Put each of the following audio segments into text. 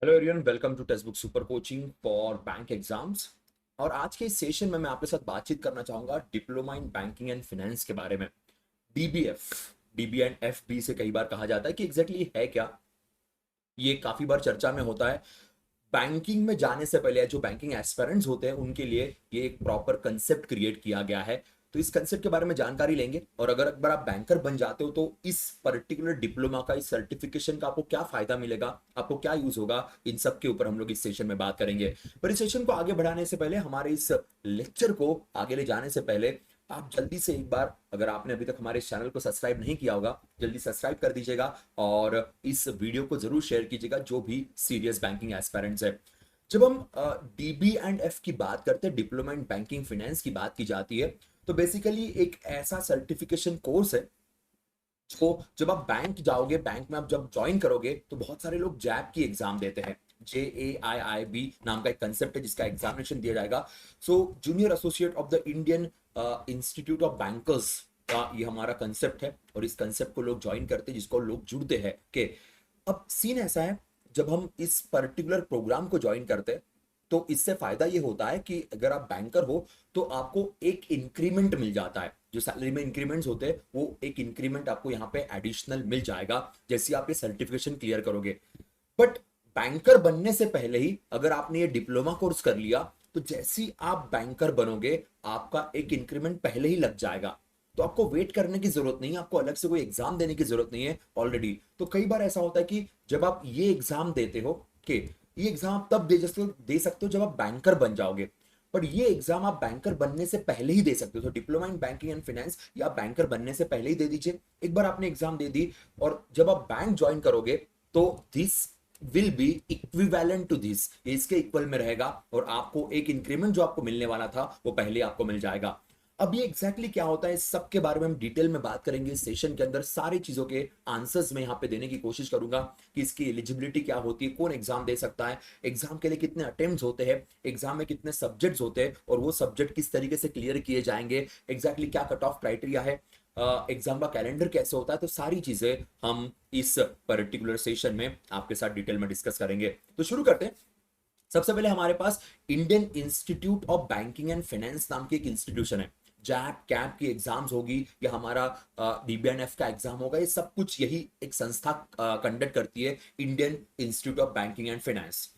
Hello everyone, welcome to text book super coaching for bank exams. और आज के इस सेशन में मैं आपके साथ बातचीत करना चाहूंगा diploma in banking and finance के बारे में। डीबीएफ, डीबी एंड एफबी से कई बार कहा जाता है कि एग्जैक्टली है क्या। ये काफी बार चर्चा में होता है। बैंकिंग में जाने से पहले जो बैंकिंग एस्पिरेंट्स होते हैं उनके लिए ये एक प्रॉपर कंसेप्ट क्रिएट किया गया है। तो इस कंसेप्ट के बारे में जानकारी लेंगे और अगर एक बार आप बैंकर बन जाते हो तो इस पर्टिकुलर डिप्लोमा का, इस सर्टिफिकेशन का आपको क्या फायदा मिलेगा, आपको क्या यूज होगा, इन सब के ऊपर हम लोग इस सेशन में बात करेंगे। पर इस सेशन को आगे बढ़ाने से पहले, हमारे इस लेक्चर को आगे ले जाने से पहले, आप जल्दी से एक बार, अगर आपने अभी तक हमारे इस चैनल को सब्सक्राइब नहीं किया होगा, जल्दी सब्सक्राइब कर दीजिएगा और इस वीडियो को जरूर शेयर कीजिएगा जो भी सीरियस बैंकिंग एस्पिरेंट्स है। जब हम डीबी एंड एफ की बात करते हैं, डिप्लोमा इन बैंकिंग फाइनेंस की बात की जाती है, तो बेसिकली एक ऐसा सर्टिफिकेशन कोर्स है जो जब आप बैंक जाओगे, बैंक में आप जब ज्वाइन करोगे तो बहुत सारे लोग जैब की एग्जाम देते हैं। JAIIB नाम का एक कंसेप्ट है जिसका एग्जामिनेशन दिया जाएगा। So junior associate of the Indian institute of bankers का ये हमारा कंसेप्ट है और इस कंसेप्ट को लोग ज्वाइन करते हैं, जिसको लोग जुड़ते हैं कि अब सीन ऐसा है, जब हम इस पर्टिकुलर प्रोग्राम को ज्वाइन करते हैं तो इससे फायदा ये होता है कि अगर आप बैंकर हो तो आपको एक इंक्रीमेंट मिल जाता है। जो सैलरी में इंक्रीमेंट्स होते हैं वो एक इंक्रीमेंट आपको यहाँ पे एडिशनल मिल जाएगा जैसे आप ये सर्टिफिकेशन क्लियर करोगे। बट बैंकर बनने से पहले ही अगर आपने ये डिप्लोमा कोर्स कर लिया तो जैसे ही आप बैंकर बनोगे आपका एक इंक्रीमेंट पहले ही लग जाएगा। तो आपको वेट करने की जरूरत नहीं है, आपको अलग से कोई एग्जाम देने की जरूरत नहीं है ऑलरेडी। तो कई बार ऐसा होता है कि जब आप ये एग्जाम देते हो कि ये एग्जाम आप तब दे सकते हो जब आप बैंकर बन जाओगे। पर ये एग्जाम आप बैंकर बनने से पहले ही दे सकते हो। तो diploma in banking and finance या आप बैंकर बनने से पहले ही दे दीजिए। एक बार आपने एग्जाम दे दी और जब आप बैंक ज्वाइन करोगे तो this will be equivalent to this, ये इसके इक्वल में रहेगा और आपको एक इंक्रीमेंट जो आपको मिलने वाला था वो पहले आपको मिल जाएगा। अब ये एग्जैक्टली क्या होता है, इस सब के बारे में हम डिटेल में बात करेंगे इस सेशन के अंदर। सारी चीजों के आंसर्स मैं यहाँ पे देने की कोशिश करूंगा कि इसकी एलिजिबिलिटी क्या होती है, कौन एग्जाम दे सकता है, एग्जाम के लिए कितने अटेम्प्ट्स होते हैं, एग्जाम में कितने सब्जेक्ट्स होते हैं और वो सब्जेक्ट किस तरीके से क्लियर किए जाएंगे, एग्जैक्टली क्या कट ऑफ क्राइटेरिया है, एग्जाम का कैलेंडर कैसे होता है। तो सारी चीजें हम इस पर्टिकुलर सेशन में आपके साथ डिटेल में डिस्कस करेंगे। तो शुरू करते हैं। सबसे पहले हमारे पास Indian institute of banking and finance नाम की एक इंस्टीट्यूशन है। जैप कैप की एग्जाम्स होगी या हमारा डीबीएनएफ का एग्जाम होगा, ये सब कुछ यही एक संस्था कंडक्ट करती है, Indian institute of banking and finance.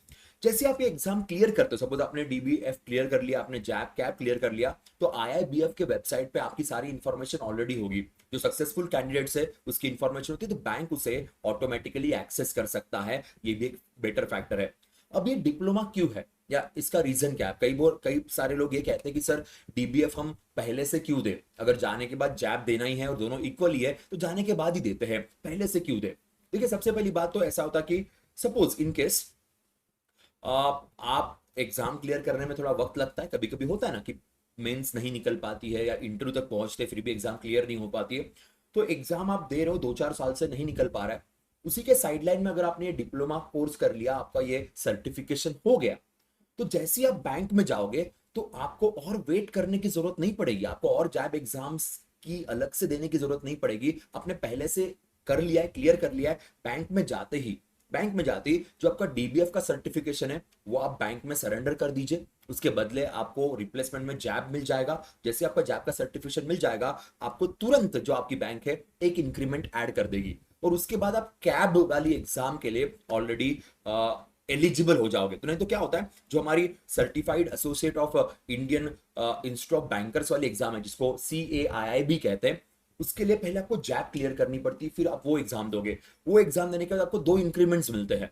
जैसे आप ये एग्जाम क्लियर करते हो, सपोज आपने डीबीएफ क्लियर कर लिया, आपने जैप कैप क्लियर कर लिया, तो आईआईबीएफ के वेबसाइट पे आपकी सारी इंफॉर्मेशन ऑलरेडी होगी। जो सक्सेसफुल कैंडिडेट्स है उसकी इंफॉर्मेशन होती है, तो बैंक उसे ऑटोमेटिकली एक्सेस कर सकता है। ये भी एक बेटर फैक्टर है। अब ये डिप्लोमा क्यों है या इसका रीजन क्या है? कई सारे लोग ये कहते हैं कि सर डीबीएफ हम पहले से क्यों दे, अगर जाने के बाद जैब देना ही है और दोनों इक्वल ही है तो जाने के बाद ही देते हैं, पहले से क्यों दे? देखिए, सबसे पहली बात तो ऐसा होता कि सपोज इन केस आप एग्जाम क्लियर करने में थोड़ा वक्त लगता है, कभी कभी होता है ना कि मेंस नहीं निकल पाती है या इंटरव्यू तक पहुंचते फिर भी एग्जाम क्लियर नहीं हो पाती है। तो एग्जाम आप दे रहे हो, 2-4 साल से नहीं निकल पा रहा है, उसी के साइडलाइन में अगर आपने ये डिप्लोमा कोर्स कर लिया, आपका ये सर्टिफिकेशन हो गया, तो जैसे ही आप बैंक में जाओगे तो आपको और वेट करने की जरूरत नहीं पड़ेगी, आपको और जैब एग्जाम्स की अलग से देने की जरूरत नहीं पड़ेगी। आपने पहले से कर लिया है, क्लियर कर लिया है। बैंक में जाते ही जो आपका डीबीएफ का सर्टिफिकेशन है वो आप बैंक में सरेंडर कर दीजिए। उसके बदले आपको रिप्लेसमेंट में जैब मिल जाएगा। जैसे आपका जैब का सर्टिफिकेशन मिल जाएगा, आपको तुरंत जो आपकी बैंक है एक इंक्रीमेंट ऐड कर देगी और उसके बाद आप कैब वाली एग्जाम के लिए ऑलरेडी एलिजिबल हो जाओगे। तो नहीं तो क्या होता है, जो हमारी certified associate of Indian institute of bankers वाली एग्जाम है जिसको CAIIB कहते हैं, उसके लिए पहले आपको जैब क्लियर करनी पड़ती है, फिर आप वो एग्जाम दोगे। वो एग्जाम देने के बाद आपको 2 इंक्रीमेंट्स मिलते हैं।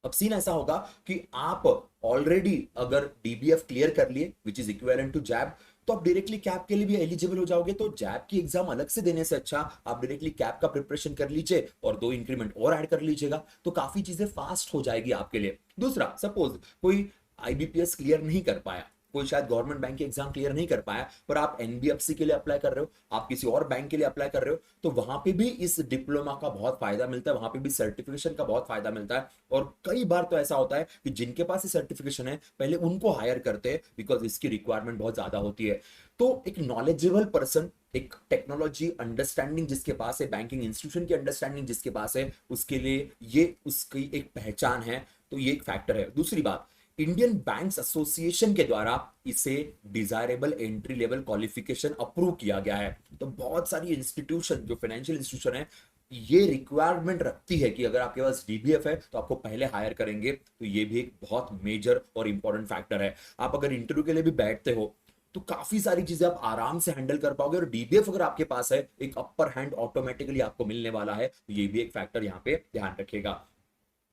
अब सीन ऐसा होगा कि आप ऑलरेडी अगर डीबीएफ क्लियर कर लिए विच इज इक्विवेलेंट टू जैब, तो आप डायरेक्टली कैप के लिए भी एलिजिबल हो जाओगे। तो जैब की एग्जाम अलग से देने से अच्छा आप डायरेक्टली कैप का प्रिपरेशन कर लीजिए और 2 इंक्रीमेंट और ऐड कर लीजिएगा, तो काफी चीजें फास्ट हो जाएगी आपके लिए। दूसरा, सपोज कोई आईबीपीएस क्लियर नहीं कर पाया, कोई शायद गवर्नमेंट बैंक के एग्जाम क्लियर नहीं कर पाया, पर आप एनबीएफसी के लिए अप्लाई कर रहे हो, आप किसी और बैंक के लिए अप्लाई कर रहे हो, तो वहां पे भी इस डिप्लोमा का बहुत फायदा मिलता है, वहां पे भी सर्टिफिकेशन का बहुत फायदा मिलता है। और कई बार तो ऐसा होता है कि जिनके पास ये सर्टिफिकेशन है पहले उनको हायर करते हैं, बिकॉज इसकी रिक्वायरमेंट बहुत ज्यादा होती है। तो एक नॉलेजेबल पर्सन, एक टेक्नोलॉजी अंडरस्टैंडिंग जिसके पास है, बैंकिंग इंस्टीट्यूशन की अंडरस्टैंडिंग जिसके पास है, उसके लिए ये उसकी एक पहचान है। तो ये एक फैक्टर है। दूसरी बात, इंडियन बैंक्स एसोसिएशन के द्वारा इसे desirable entry level qualification approve किया गया है। तो बहुत सारी इंस्टीट्यूशन, जो फाइनेंशियल इंस्टीट्यूशन है, ये रिक्वायरमेंट रखती है कि अगर आपके पास डीबीएफ है तो आपको पहले हायर करेंगे। तो ये भी एक बहुत मेजर और इंपॉर्टेंट फैक्टर है। आप अगर इंटरव्यू के लिए भी बैठते हो तो काफी सारी चीजें आप आराम से हैंडल कर पाओगे, और डीबीएफ अगर आपके पास है, एक अपर हैंड ऑटोमेटिकली आपको मिलने वाला है। तो ये भी एक फैक्टर यहाँ पे ध्यान रखेगा।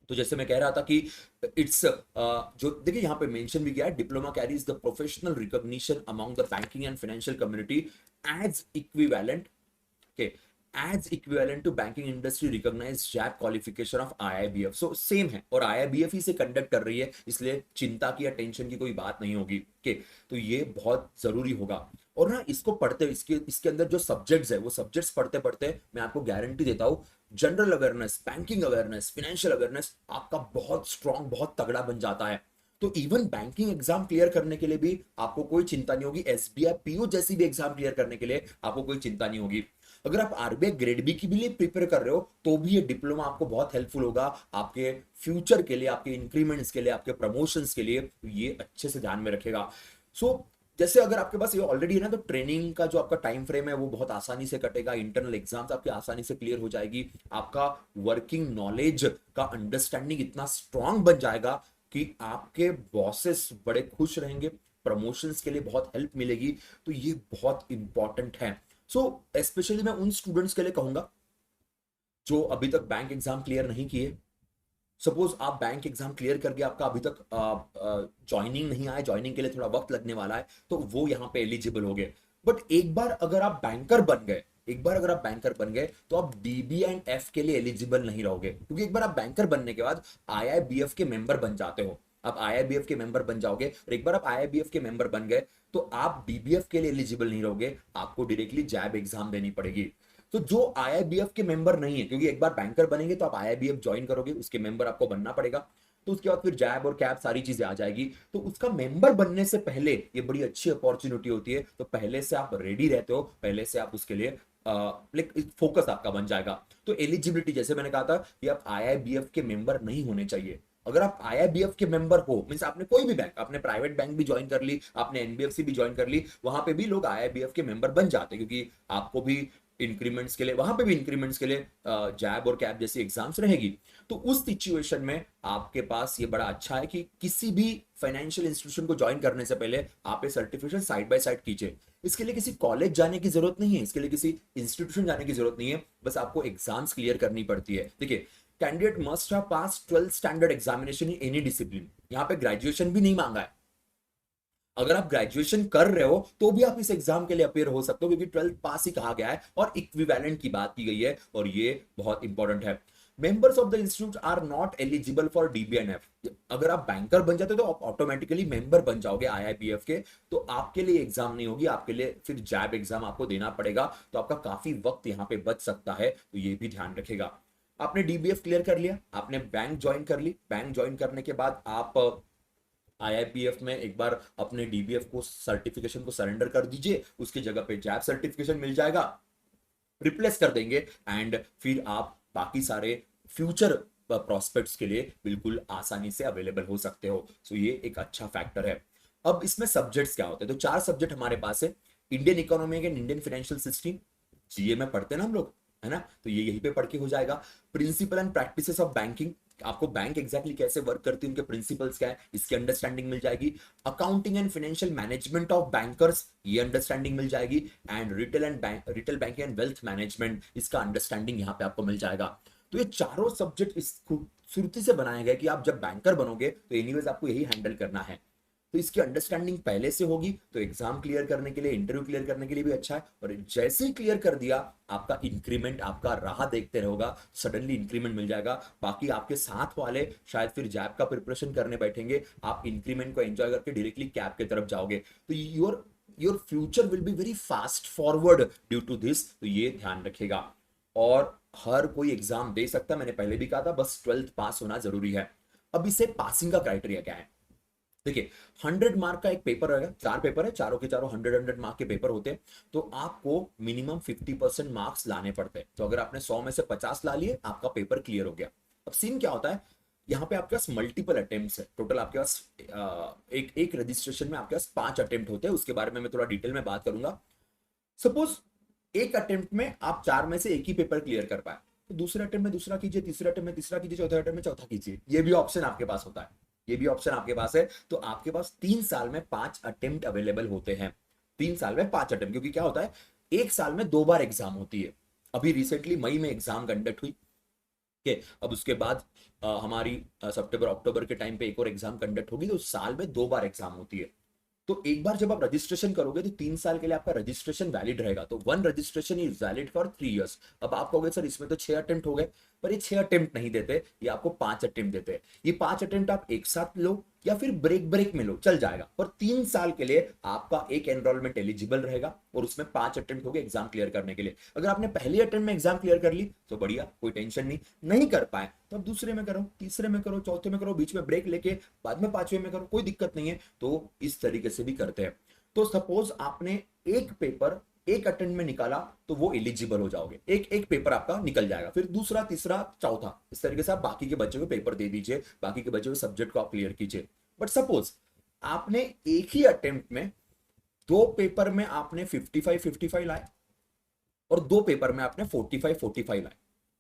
तो जैसे मैं कह रहा था कि इट्स जो देखिए यहाँ पे मेंशन भी किया है, diploma carries the professional recognition among the banking and financial community as equivalent, okay, as equivalent to banking industry recognized JAB qualification of IIBF। So same है, और IIBF ही से कंडक्ट कर रही है, इसलिए चिंता की या टेंशन की कोई बात नहीं होगी। ओके, तो ये बहुत जरूरी होगा। और ना इसको पढ़ते, इसके इसके अंदर जो सब्जेक्ट्स है, वो सब्जेक्ट्स पढ़ते पढ़ते मैं आपको गारंटी देता हूँ, general awareness, banking awareness, financial awareness आपका बहुत स्ट्रांग, बहुत तगड़ा बन जाता है। तो इवन बैंकिंग एग्जाम क्लियर करने के लिए भी आपको कोई चिंता नहीं होगी, एसबीआई पीओ जैसी भी एग्जाम क्लियर करने के लिए आपको कोई चिंता नहीं होगी। अगर आप आरबीआई ग्रेड बी की भी लिए प्रिपेयर कर रहे हो तो भी ये डिप्लोमा आपको बहुत हेल्पफुल होगा आपके फ्यूचर के लिए, आपके इंक्रीमेंट्स के लिए, आपके प्रमोशंस के लिए। तो ये अच्छे से ध्यान में रखेगा। सो जैसे अगर आपके पास ये ऑलरेडी है ना, तो ट्रेनिंग का जो आपका टाइम फ्रेम है वो बहुत आसानी से कटेगा, इंटरनल एग्जाम्स आपके आसानी से क्लियर हो जाएगी, आपका वर्किंग नॉलेज का अंडरस्टैंडिंग इतना स्ट्रांग बन जाएगा कि आपके बॉसेस बड़े खुश रहेंगे, प्रमोशंस के लिए बहुत हेल्प मिलेगी। तो ये बहुत इंपॉर्टेंट है। सो स्पेशली मैं उन स्टूडेंट्स के लिए कहूंगा जो अभी तक बैंक एग्जाम क्लियर नहीं किए। सपोज आप बैंक एग्जाम क्लियर करके आपका अभी तक ज्वाइनिंग नहीं आया, ज्वाइनिंग के लिए थोड़ा वक्त लगने वाला है, तो वो यहाँ पे एलिजिबल हो गए। बट एक बार अगर आप बैंकर बन गए, एक बार अगर आप बैंकर बन गए तो आप डीबी एंड एफ के लिए एलिजिबल नहीं रहोगे, क्योंकि एक बार आप बैंकर बनने के बाद आईआईबीएफ के मेंबर बन जाते हो। आप आईआईबीएफ के मेंबर बन जाओगे, और एक बार आप आईआईबीएफ के मेंबर बन गए तो आप डीबीएफ के लिए एलिजिबल नहीं रहोगे, आपको डायरेक्टली जैब एग्जाम देनी पड़ेगी। तो जो आईआईबीएफ के मेंबर नहीं है, क्योंकि एक बार बैंकर बनेंगे तो आप आईआईबीएफ ज्वाइन करोगे, उसके मेंबर आपको बनना पड़ेगा, तो उसके बाद फिर जैब और कैब सारी चीजें आ जाएगी। तो उसका मेंबर बनने से पहले ये बड़ी अच्छी अपॉर्चुनिटी होती है। तो पहले से आप रेडी रहते हो, पहले से आप उसके लिए फोकस आपका बन जाएगा। तो एलिजिबिलिटी जैसे मैंने कहा था कि आप आईआईबीएफ के मेंबर नहीं होने चाहिए। अगर आप आईआईबीएफ के मेंबर हो, मींस आपने कोई भी बैंक, आपने प्राइवेट बैंक भी ज्वाइन कर ली, आपने एनबीएफसी भी ज्वाइन कर ली, वहां पे भी लोग आईआईबीएफ के मेंबर बन जाते हैं, क्योंकि आपको भी इंक्रीमेंट्स के लिए, वहां पे भी इंक्रीमेंट्स के लिए जैब और कैब जैसी एग्जाम्स रहेगी। तो उस सिचुएशन में आपके पास ये बड़ा अच्छा है कि किसी भी फाइनेंशियल इंस्टीट्यूशन को ज्वाइन करने से पहले आप ये सर्टिफिकेशन साइड बाय साइड कीजिए। इसके लिए किसी कॉलेज जाने की जरूरत नहीं है, इसके लिए किसी इंस्टीट्यूशन जाने की जरूरत नहीं है, बस आपको एग्जाम्स क्लियर करनी पड़ती है। देखिए, candidate must have pass 12th standard examination in any discipline. यहाँ पे ग्रेजुएशन भी नहीं मांगा है। अगर आप ग्रेजुएशन कर रहे हो तो भी आप इस एग्जाम के लिए अपेयर हो सकते हो, क्योंकि 12th पास ही कहा गया है और इक्विवेलेंट की बात की गई है, और ये बहुत इंपॉर्टेंट है। Members of the institute are not eligible for DBNF. अगर आप बैंकर बन जाते हो तो आप ऑटोमेटिकली मेंबर बन जाओगे आईआईबीएफ के, तो आपके लिए एग्जाम नहीं होगी, आपके लिए फिर जैब एग्जाम आपको देना पड़ेगा। तो आपका काफी वक्त यहाँ पे बच सकता है, तो ये भी ध्यान रखेगा। आपने डीबीएफ क्लियर कर लिया, आपने बैंक ज्वाइन कर ली, बैंक ज्वाइन करने के बाद आप आईआईपीएफ में एक बार अपने डीबीएफ को सर्टिफिकेशन को सरेंडर कर दीजिए, उसकी जगह पे जैब सर्टिफिकेशन मिल जाएगा, रिप्लेस कर देंगे, एंड फिर आप बाकी सारे फ्यूचर प्रोस्पेक्ट्स के लिए बिल्कुल आसानी से अवेलेबल हो सकते हो। सो ये एक अच्छा फैक्टर है। अब इसमें सब्जेक्ट्स क्या होते हैं, तो 4 सब्जेक्ट हमारे पास है। Indian economy and Indian financial system, GA में पढ़ते हैं ना हम लोग, है ना, तो ये यहीं पे पढ़ के हो जाएगा। Principle and practices of banking, आपको बैंक एग्जैक्टली कैसे वर्क करती है, उनके प्रिंसिपल्स क्या है, इसकी अंडरस्टैंडिंग मिल जाएगी। Accounting and financial management of bankers, ये अंडरस्टैंडिंग मिल जाएगी। And retail banking and wealth management, इसका अंडरस्टैंडिंग यहाँ पे आपको मिल जाएगा। तो ये चारों सब्जेक्ट इस खूबसूरती से बनाए गए कि आप जब बैंकर बनोगे तो एनीवेज आपको यही हैंडल करना है। तो इसकी अंडरस्टैंडिंग पहले से होगी तो एग्जाम क्लियर करने के लिए, इंटरव्यू क्लियर करने के लिए भी अच्छा है। और जैसे ही क्लियर कर दिया, आपका इंक्रीमेंट, आपका राह देखते रहोगा, सडनली इंक्रीमेंट मिल जाएगा। बाकी आपके साथ वाले शायद फिर जैब का प्रिपरेशन करने बैठेंगे, आप इंक्रीमेंट को एंजॉय करके डायरेक्टली कैब की तरफ जाओगे। तो your future will be very fast forward due to this, तो ये ध्यान रखेगा। और हर कोई एग्जाम दे सकता है, मैंने पहले भी कहा था, बस 12th पास होना जरूरी है। अब इसे पासिंग का क्राइटेरिया क्या है? देखिए, 100 मार्क का एक पेपर रहेगा, 4 पेपर है, चारों के चारों 100 मार्क के पेपर होते हैं। तो आपको मिनिमम 50% मार्क्स लाने पड़ते हैं। तो अगर आपने 100 में से 50 ला लिए, आपका पेपर क्लियर हो गया। अब सीन क्या होता है, यहाँ पे आपके पास मल्टीपल अटेम्प्ट्स है। टोटल आपके पास एक एक रजिस्ट्रेशन में आपके पास 5 अटेम्प्ट होते हैं। उसके बारे में मैं थोड़ा डिटेल में बात करूंगा। सपोज एक अटेम्प्ट में आप 4 में से एक ही पेपर क्लियर कर पाए, तो दूसरे अटेम्प्ट में दूसरा कीजिए, तीसरे अटेम्प्ट में तीसरा कीजिए, चौथे अटेम्प्ट में चौथा कीजिए। ये भी ऑप्शन आपके पास होता है, ये भी ऑप्शन आपके पास है। तो आपके पास 3 साल में 5 अटेम्प्ट अवेलेबल होते हैं। 3 साल में 5 अटेम्प्ट, क्योंकि क्या होता है, एक साल में 2 बार एग्जाम होती है। अभी रिसेंटली मई में एग्जाम कंडक्ट हुई के, अब उसके बाद हमारी सितंबर अक्टूबर के टाइम पे एक और एग्जाम कंडक्ट होगी। तो साल में 2 बार एग्जाम होती है। तो एक बार जब आप रजिस्ट्रेशन करोगे तो 3 साल के लिए आपका रजिस्ट्रेशन वैलिड रहेगा। तो one registration is valid for 3 years. अब आप कहोगे सर इसमें तो 6 अटेम्प्ट हो गए, पर ये 6 अटेम्प्ट नहीं देते, ये आपको 5 अटेम्प्ट देते हैं। ये 5 अटेम्प्ट आप एक साथ लो या फिर ब्रेक ब्रेक में लो, चल जाएगा। पर 3 साल के लिए आपका एक एनरोलमेंट एलिजिबल रहेगा और उसमें 5 अटेम्प्ट हो गए एग्जाम क्लियर करने के लिए। अगर आपने पहले अटेम्प्ट में एग्जाम क्लियर कर ली तो बढ़िया, कोई टेंशन नहीं। नहीं कर पाए तो अब दूसरे में करो, तीसरे में करो, चौथे में करो, बीच में ब्रेक लेके बाद में 5वें में करो, कोई दिक्कत नहीं है। तो इस तरीके से भी करते हैं। तो सपोज आपने एक पेपर एक अटेम्प्ट में निकाला, तो वो एलिजिबल हो जाओगे। एक एक पेपर आपका निकल जाएगा, फिर दूसरा, तीसरा, चौथा, इस तरीके से आप बाकी के बच्चे को पेपर दे दीजिए, बाकी के बच्चे को सब्जेक्ट को आप क्लियर कीजिए। बट सपोज आपने एक ही अटेम्प्ट में 2 पेपर में आपने 55 लाए और 2 पेपर में आपने 45 लाए,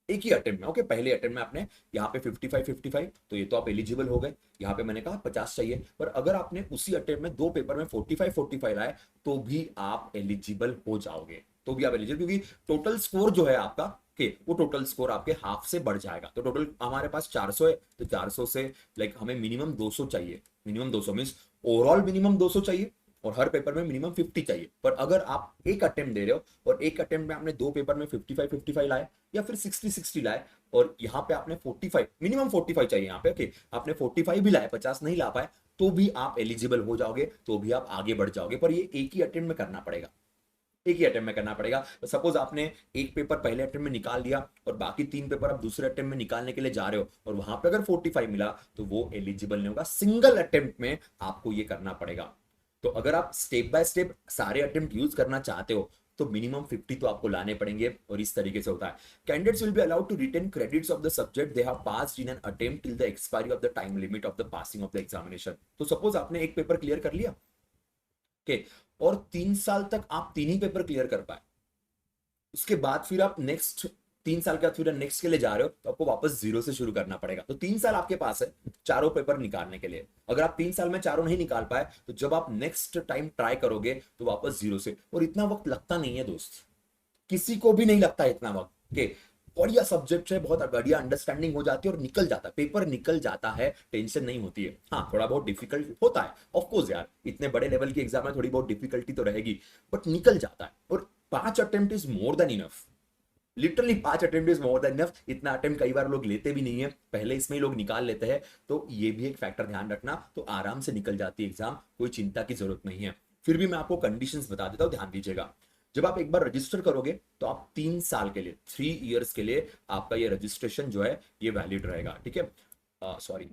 एक ही अटेम्प्ट में। ओके, पहले अटेम्प्ट में आपने यहाँ पे 55 तो ये तो आप एलिजिबल हो गए। यहाँ पे मैंने कहा 50 चाहिए, पर अगर आपने उसी अटेम्प्ट में 2 पेपर में 45 लाए तो भी आप एलिजिबल हो जाओगे। तो भी आप एलिजिबल, क्योंकि टोटल स्कोर जो है आपका के, वो टोटल स्कोर आपके हाफ से बढ़ जाएगा। तो टोटल हमारे पास 400 है, तो 400 से लाइक हमें मिनिमम 200 चाहिए। मिनिमम 200 मीन्स ओवरऑल मिनिमम 200 चाहिए और हर पेपर में मिनिमम 50 चाहिए। पर अगर आप एक अटेम्प्ट दे रहे हो और एक अटेम्प्ट में आपने 2 पेपर में 55 लाए या फिर 60 लाए, और यहाँ पे आपने 45, मिनिमम 45 चाहिए यहाँ पे, ओके, आपने 45 भी लाए, 50 नहीं ला पाए, तो भी आप एलिजिबल हो जाओगे, तो भी आप आगे बढ़ जाओगे। पर ये एक ही अटेम्प्ट में करना पड़ेगा, एक ही अटेम्प्ट में करना पड़ेगा। तो सपोज आपने एक पेपर पहले अटेम्प्ट में निकाल दिया और बाकी 3 पेपर आप दूसरे अटेम्प्ट में निकालने के लिए जा रहे हो और वहां पे अगर 45 मिला तो वो एलिजिबल नहीं होगा। सिंगल अटेम्प्ट में आपको ये करना पड़ेगा। तो अगर आप स्टेप बाय स्टेप सारे अटेम्प्ट यूज करना चाहते हो तो मिनिमम 50 तो आपको लाने पड़ेंगे। और इस तरीके से होता है। Candidates will be allowed to retain credits of the subject they have passed in an attempt till the expiry of the time limit of the passing of the examination. तो सपोज आपने एक पेपर क्लियर कर लिया, okay, और 3 साल तक आप 3 ही paper clear कर पाए, उसके बाद फिर आप नेक्स्ट 3 साल के बाद फिर नेक्स्ट के लिए जा रहे हो, तो आपको वापस जीरो से शुरू करना पड़ेगा। तो 3 साल आपके पास है चारों पेपर निकालने के लिए। अगर आप 3 साल में चारों नहीं निकाल पाए तो जब आप नेक्स्ट टाइम ट्राई करोगे तो वापस जीरो से। और इतना वक्त लगता नहीं है दोस्त, किसी को भी नहीं लगता इतना वक्त के। बढ़िया सब्जेक्ट है, बहुत बढ़िया अंडरस्टैंडिंग हो जाती है और निकल जाता है, पेपर निकल जाता है, टेंशन नहीं होती है। हाँ, थोड़ा बहुत डिफिकल्ट होता है ऑफ कोर्स यार, इतने बड़े लेवल की एग्जाम में थोड़ी बहुत डिफिकल्टी तो रहेगी, बट निकल जाता है। और 5 attempt is more than enough, literally 5 attempt is more than enough. इतना अटेम्प्ट कई बार लोग लेते भी नहीं है, पहले इसमें ही लोग निकाल लेते हैं। तो ये भी एक फैक्टर ध्यान रखना। तो आराम से निकल जाती है एग्जाम, कोई चिंता की जरूरत नहीं है। फिर भी मैं आपको कंडीशंस बता देता हूं, ध्यान दीजिएगा। जब आप एक बार रजिस्टर करोगे तो आप 3 साल के लिए, 3 इयर्स के लिए आपका ये रजिस्ट्रेशन जो है ये वैलिड रहेगा, ठीक है। सॉरी,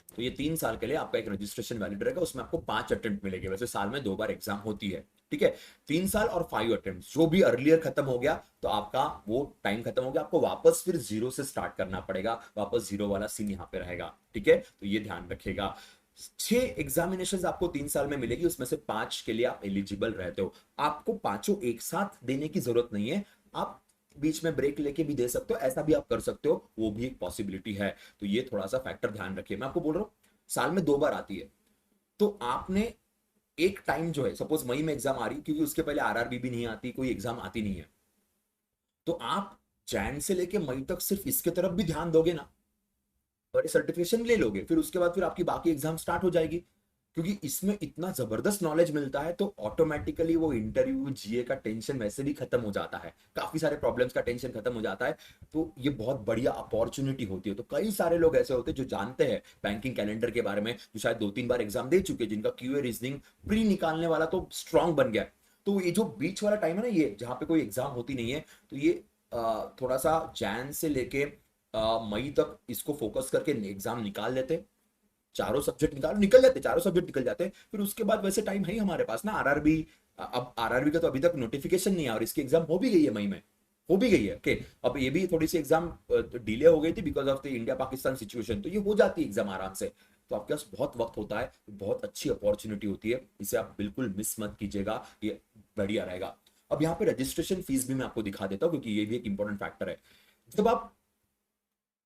तो ये 3 साल के लिए आपका एक रजिस्ट्रेशन वैलिड रहेगा। उसमें आपको 5 अटेम्प्ट मिलेंगे, वैसे साल में 2 बार एग्जाम होती है, ठीक है। 3 साल और 5 अटेम्प्ट, जो भी अर्लियर खत्म हो गया तो आपका वो टाइम खत्म हो गया, आपको वापस फिर जीरो से स्टार्ट करना पड़ेगा, वापस जीरो वाला सीन यहाँ पे रहेगा, ठीक है। तो ये ध्यान रखिएगा। 6 एग्जामिनेशन आपको 3 साल में मिलेगी, उसमें से 5 के लिए आप एलिजिबल रहते हो। आपको पांचों एक साथ देने की जरूरत नहीं है, आप बीच में ब्रेक लेके भी दे सकते हो, ऐसा भी आप कर सकते हो, वो भी एक पॉसिबिलिटी है। तो ये थोड़ा सा फैक्टर ध्यान रखिए। मैं आपको बोल रहा हूँ साल में 2 बार आती है, तो आपने एक टाइम जो है, सपोज मई में एग्जाम आ रही, क्योंकि उसके पहले आरआरबी भी नहीं आती, कोई एग्जाम आती नहीं है, तो आप जैन से लेके मई तक सिर्फ इसके तरफ भी ध्यान दोगे ना, और सर्टिफिकेशन ले लोगे, फिर उसके बाद फिर आपकी बाकी एग्जाम स्टार्ट हो जाएगी। क्योंकि इसमें इतना जबरदस्त नॉलेज मिलता है, तो ऑटोमेटिकली वो इंटरव्यू जीए का टेंशन वैसे भी खत्म हो जाता है, काफी सारे प्रॉब्लम्स का टेंशन खत्म हो जाता है। तो ये बहुत बढ़िया अपॉर्चुनिटी होती है। तो कई सारे लोग ऐसे होते हैं जो जानते हैं बैंकिंग कैलेंडर के बारे में, जो शायद 2-3 बार एग्जाम दे चुके हैं, जिनका क्यूए रीजनिंग प्री निकालने वाला तो स्ट्रांग बन गया है। तो ये जो बीच वाला टाइम है ना, ये जहाँ पे कोई एग्जाम होती नहीं है, तो ये थोड़ा सा जैन से लेके मई तक इसको फोकस करके एग्जाम निकाल लेते, चारों सब्जेक्ट निकल जाते, चारों सब्जेक्ट निकल जाते। फिर उसके बाद वैसे टाइम है ही हमारे पास ना, आरआरबी। अब आरआरबी का तो अभी तक नोटिफिकेशन नहीं है, और इसकी एग्जाम हो भी गई है मई में, हो भी गई है। ओके, अब ये भी थोड़ी सी एग्जाम डिले हो गई थी because of the India Pakistan situation, तो ये हो जाती है एग्जाम आराम से। तो आपके पास बहुत वक्त होता है, बहुत अच्छी अपॉर्चुनिटी होती है, इसे आप बिल्कुल मिस मत कीजिएगा, ये बढ़िया रहेगा। अब यहाँ पे रजिस्ट्रेशन फीस भी मैं आपको दिखा देता हूँ, क्योंकि ये भी एक इंपॉर्टेंट फैक्टर है। जब आप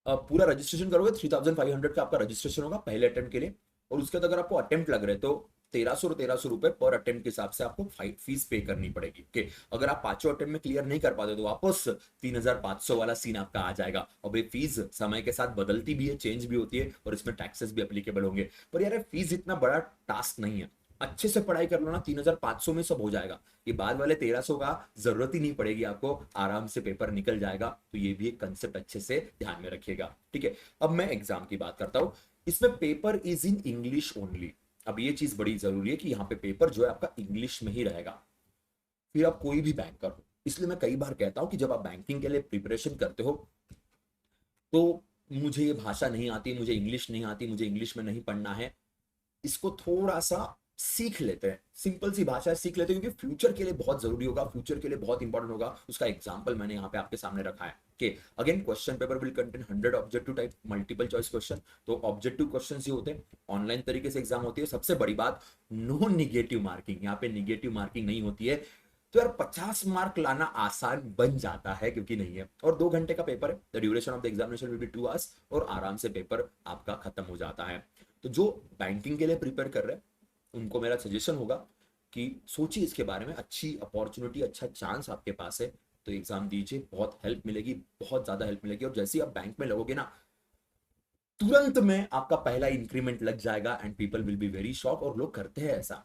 पूरा रजिस्ट्रेशन करोगे, 3,500 का आपका रजिस्ट्रेशन होगा पहले अटेम्प्ट के लिए। और उसके बाद अगर आपको अटेम्प्ट लग रहे तो 1300 रुपए पर अटेम्प्ट के हिसाब से आपको फीस पे करनी पड़ेगी। ओके, अगर आप पांचों अटेम्प्ट में क्लियर नहीं कर पाते तो वापस 3,500 वाला सीन आपका आ जाएगा। अब ये फीस समय के साथ बदलती भी है, चेंज भी होती है, और इसमें टैक्सेस भी अप्लीकेबल होंगे। पर यार फीस इतना बड़ा टास्क नहीं है, अच्छे से पढ़ाई कर लो ना, 3,500 में सब हो जाएगा। ये बाद वाले 1,300 का जरूरत ही नहीं पड़ेगी आपको, आराम से पेपर निकल जाएगा। तो ये भी एक कंसेप्ट अच्छे से ध्यान में रखिएगा, ठीक है। अब मैं एग्जाम की बात करता हूं। इसमें paper is in English only. अब ये चीज बड़ी जरूरी है कि यहाँ पे पेपर जो है आपका इंग्लिश में ही रहेगा, फिर आप कोई भी बैंकर हो। इसलिए मैं कई बार कहता हूं कि जब आप बैंकिंग के लिए प्रिपरेशन करते हो, तो मुझे ये भाषा नहीं आती, मुझे इंग्लिश नहीं आती, मुझे इंग्लिश में नहीं पढ़ना है, इसको थोड़ा सा सीख लेते हैं, सिंपल सी भाषा सीख लेते हैं, क्योंकि फ्यूचर के लिए बहुत जरूरी होगा, फ्यूचर के लिए बहुत इंपॉर्टेंट होगा। उसका एग्जांपल मैंने यहाँ पे आपके सामने रखा है कि again question paper will contain 100 objective type multiple choice question. तो ऑब्जेक्टिव क्वेश्चन ही होते हैं, ऑनलाइन तरीके से एग्जाम होती है। सबसे बड़ी बात, नो निगेटिव मार्किंग, यहाँ पे निगेटिव मार्किंग नहीं होती है। तो यार 50 मार्क लाना आसान बन जाता है, क्योंकि नहीं है। और 2 घंटे का पेपर है, the duration of the examination will be 2 hours, और आराम से पेपर आपका खत्म हो जाता है। तो जो बैंकिंग के लिए प्रिपेयर कर रहे हैं, उनको मेरा सजेशन होगा कि सोचिए इसके बारे में, अच्छी अपॉर्चुनिटी, अच्छा चांस आपके पास है, तो एग्जाम दीजिए, बहुत हेल्प मिलेगी, बहुत ज्यादा हेल्प मिलेगी। और जैसे ही आप बैंक में लगोगे ना, तुरंत में आपका पहला इंक्रीमेंट लग जाएगा, and people will be very shock. और लोग करते हैं ऐसा,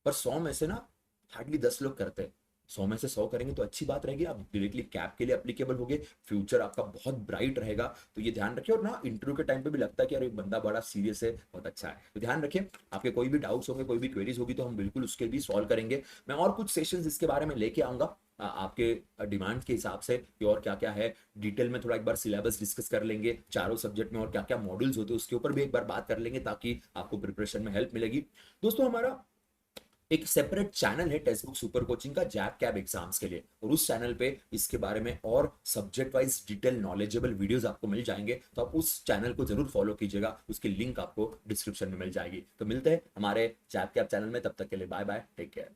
पर 100 में से ना हार्डली 10 लोग करते हैं। 100 में से 100 करेंगे तो अच्छी बात रहेगी, आप डायरेक्टली कैब के लिए अप्लीकेबल होगे, फ्यूचर आपका बहुत ब्राइट रहेगा। तो ये ध्यान रखिए। और ना इंटरव्यू के टाइम पे भी लगता है कि यार एक बंदा बड़ा सीरियस है, बहुत अच्छा है, तो ध्यान रखिए। आपके कोई भी डाउट्स होंगे, कोई भी क्वेरीज होगी, तो हम बिल्कुल उसके भी सॉल्व करेंगे। मैं और कुछ सेशंस इसके बारे में लेके आऊंगा, आपके डिमांड के हिसाब से, कि और क्या क्या है डिटेल में। थोड़ा एक बार सिलेबस डिस्कस कर लेंगे, चारों सब्जेक्ट में और क्या क्या मॉड्यूल्स होते हैं उसके ऊपर भी एक बार बात कर लेंगे, ताकि आपको प्रिपरेशन में हेल्प मिलेगी। दोस्तों, हमारा एक सेपरेट चैनल है टेक्स्ट बुक सुपर कोचिंग का, जैब कैब एग्जाम्स के लिए, और उस चैनल पे इसके बारे में और subject wise detail knowledgeable videos आपको मिल जाएंगे। तो आप उस चैनल को जरूर फॉलो कीजिएगा, उसकी लिंक आपको डिस्क्रिप्शन में मिल जाएगी। तो मिलते हैं हमारे जैब कैब चैनल में, तब तक के लिए बाय बाय, टेक केयर।